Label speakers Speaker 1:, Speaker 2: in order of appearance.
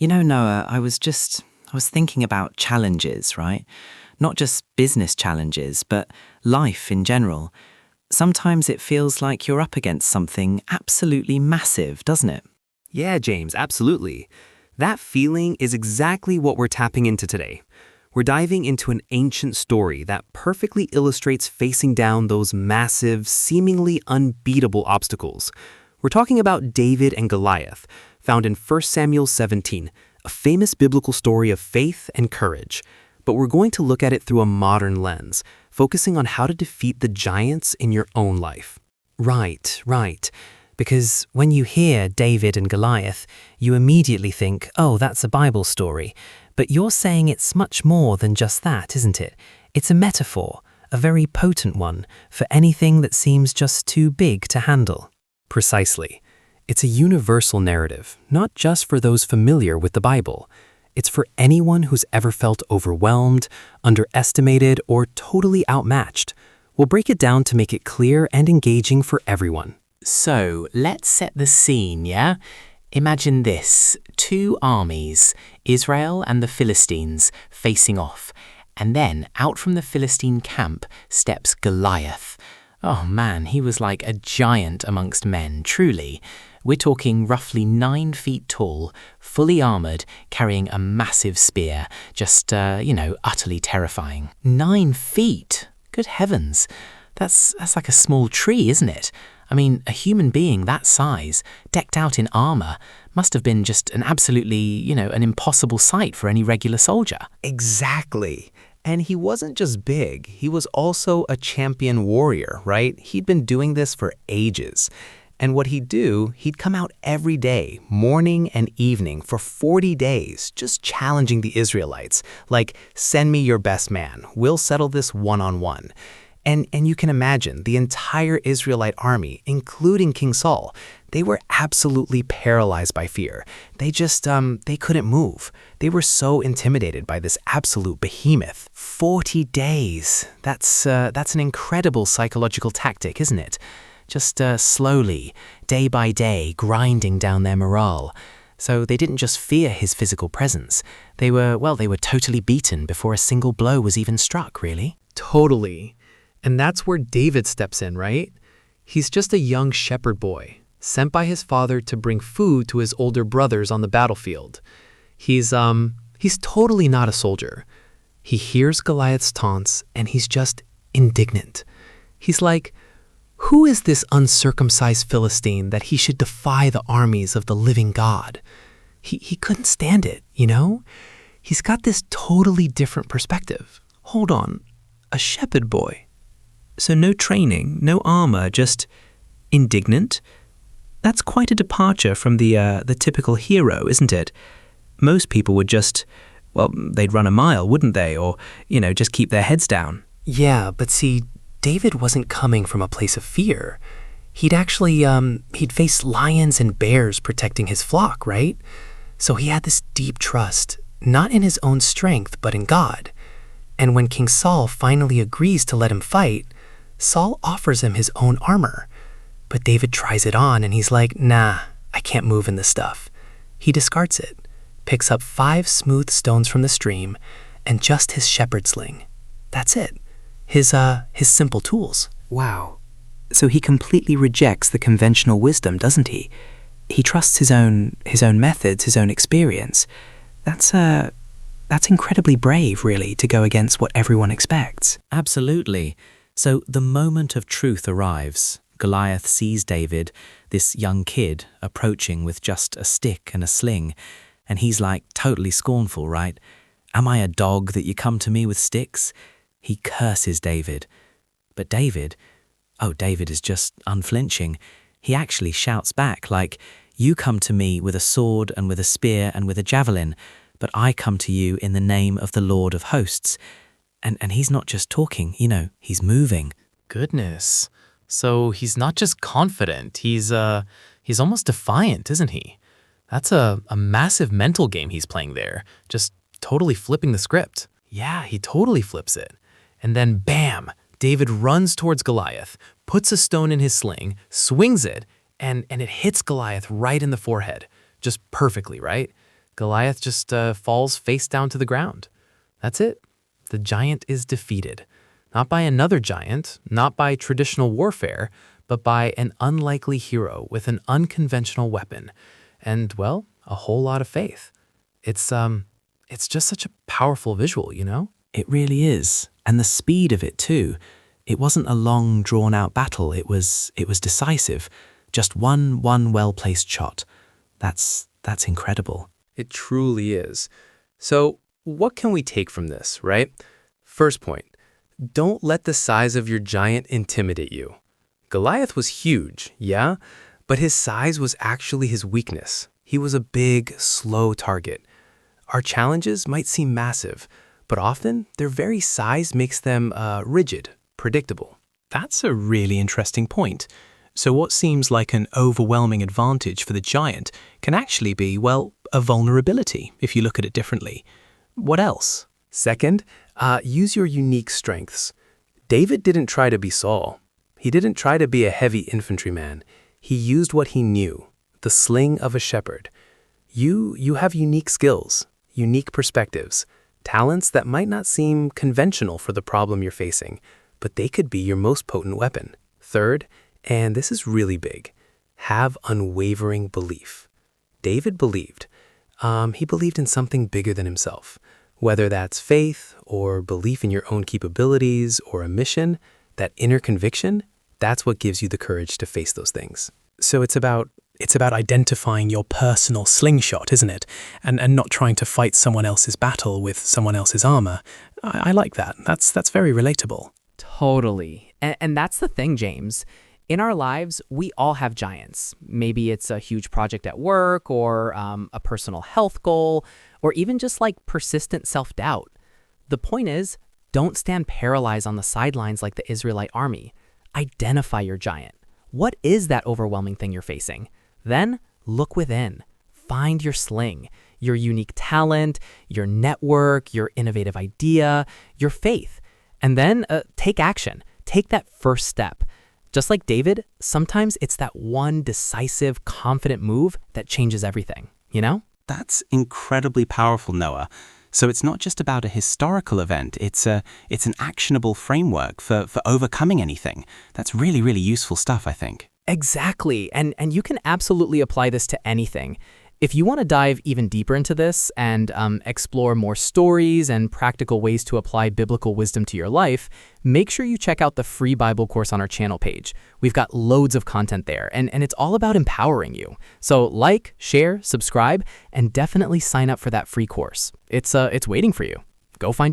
Speaker 1: Noah, I was thinking about challenges, right? Not just business challenges, but life in general. Sometimes it feels like you're up against something absolutely massive, doesn't it?
Speaker 2: Yeah, James, absolutely. That feeling is exactly what we're tapping into today. We're diving into an ancient story that perfectly illustrates facing down those massive, seemingly unbeatable obstacles. We're talking about David and Goliath, found in 1 Samuel 17, a famous biblical story of faith and courage. But we're going to look at it through a modern lens, focusing on how to defeat the giants in your own life. Right. Because when you hear David and Goliath, you immediately think, oh, that's a Bible story. But you're saying it's much more than just that, isn't it? It's a metaphor, a very potent one, for anything that seems just too big to handle. Precisely. It's a universal narrative, not just for those familiar with the Bible. It's for anyone who's ever felt overwhelmed, underestimated, or totally outmatched. We'll break it down to make it clear and engaging for everyone.
Speaker 3: So, let's set the scene, yeah? Imagine this, two armies, Israel and the Philistines, facing off. And then, out from the Philistine camp, steps Goliath. Oh man, he was like a giant amongst men, truly. We're talking roughly 9 feet tall, fully armoured, carrying a massive spear. Just, utterly terrifying. 9 feet? Good heavens. That's like a small tree, isn't it? I mean, a human being that size, decked out in armour, must have been just an absolutely, an impossible sight for any regular soldier.
Speaker 4: Exactly. And he wasn't just big, he was also a champion warrior, right? He'd been doing this for ages. And what he'd do, he'd come out every day, morning and evening, for 40 days, just challenging the Israelites. Like, send me your best man, we'll settle this one-on-one. And you can imagine, the entire Israelite army, including King Saul, they were absolutely paralyzed by fear. They couldn't move. They were so intimidated by this absolute behemoth. 40 days. That's an incredible psychological tactic, isn't it? Just slowly, day by day, grinding down their morale. So they didn't just fear his physical presence. They were totally beaten before a single blow was even struck, really.
Speaker 5: Totally. And that's where David steps in, right? He's just a young shepherd boy, sent by his father to bring food to his older brothers on the battlefield. He's totally not a soldier. He hears Goliath's taunts and he's just indignant. He's like, who is this uncircumcised Philistine that he should defy the armies of the living God? He couldn't stand it, He's got this totally different perspective. Hold on, a shepherd boy.
Speaker 6: So no training, no armor, just indignant? That's quite a departure from the typical hero, isn't it? Most people would they'd run a mile, wouldn't they? Or, just keep their heads down.
Speaker 5: Yeah, but see, David wasn't coming from a place of fear. He'd faced lions and bears protecting his flock, right? So he had this deep trust, not in his own strength, but in God. And when King Saul finally agrees to let him fight, Saul offers him his own armor. But David tries it on and he's like, nah, I can't move in this stuff. He discards it, picks up 5 smooth stones from the stream, and just his shepherd sling. That's it. His simple tools.
Speaker 1: Wow. So he completely rejects the conventional wisdom, doesn't he? He trusts his own methods, his own experience. That's incredibly brave, really, to go against what everyone expects.
Speaker 3: Absolutely. So the moment of truth arrives. Goliath sees David, this young kid, approaching with just a stick and a sling, and he's like totally scornful, right? Am I a dog that you come to me with sticks? He curses David. But David is just unflinching. He actually shouts back like, you come to me with a sword and with a spear and with a javelin, but I come to you in the name of the Lord of hosts. And he's not just talking, he's moving.
Speaker 7: Goodness. So he's not just confident, he's almost defiant, isn't he? That's a massive mental game he's playing there, just totally flipping the script. Yeah, he totally flips it. And then bam, David runs towards Goliath, puts a stone in his sling, swings it, and it hits Goliath right in the forehead. Just perfectly, right? Goliath just falls face down to the ground. That's it. The giant is defeated. Not by another giant, not by traditional warfare, but by an unlikely hero with an unconventional weapon. And, well, a whole lot of faith. It's just such a powerful visual, you know?
Speaker 6: It really is. And the speed of it too. It wasn't a long, drawn-out battle. It was decisive. Just one well-placed shot. That's incredible.
Speaker 4: It truly is. So, what can we take from this, right? First point, don't let the size of your giant intimidate you. Goliath was huge, yeah? But his size was actually his weakness. He was a big, slow target. Our challenges might seem massive, but often their very size makes them rigid, predictable.
Speaker 5: That's a really interesting point. So what seems like an overwhelming advantage for the giant can actually be, well, a vulnerability if you look at it differently. What else?
Speaker 4: Second, use your unique strengths. David didn't try to be Saul. He didn't try to be a heavy infantryman. He used what he knew, the sling of a shepherd. You have unique skills, unique perspectives, talents that might not seem conventional for the problem you're facing, but they could be your most potent weapon. Third, and this is really big, have unwavering belief. David believed. He believed in something bigger than himself. Whether that's faith or belief in your own capabilities or a mission, that inner conviction, that's what gives you the courage to face those things.
Speaker 5: So it's about identifying your personal slingshot, isn't it? And not trying to fight someone else's battle with someone else's armor. I like that. That's very relatable.
Speaker 3: Totally. And that's the thing, James. In our lives, we all have giants. Maybe it's a huge project at work or a personal health goal, or even just like persistent self-doubt. The point is, don't stand paralyzed on the sidelines like the Israelite army. Identify your giant. What is that overwhelming thing you're facing? Then look within. Find your sling, your unique talent, your network, your innovative idea, your faith. And then take action. Take that first step. Just like David, sometimes it's that one decisive, confident move that changes everything, you know?
Speaker 1: That's incredibly powerful, Noah. So it's not just about a historical event, it's an actionable framework for overcoming anything. That's really, really useful stuff, I think.
Speaker 3: Exactly. And you can absolutely apply this to anything. If you want to dive even deeper into this and explore more stories and practical ways to apply biblical wisdom to your life, make sure you check out the free Bible course on our channel page. We've got loads of content there, and it's all about empowering you. So like, share, subscribe, and definitely sign up for that free course. It's waiting for you. Go find your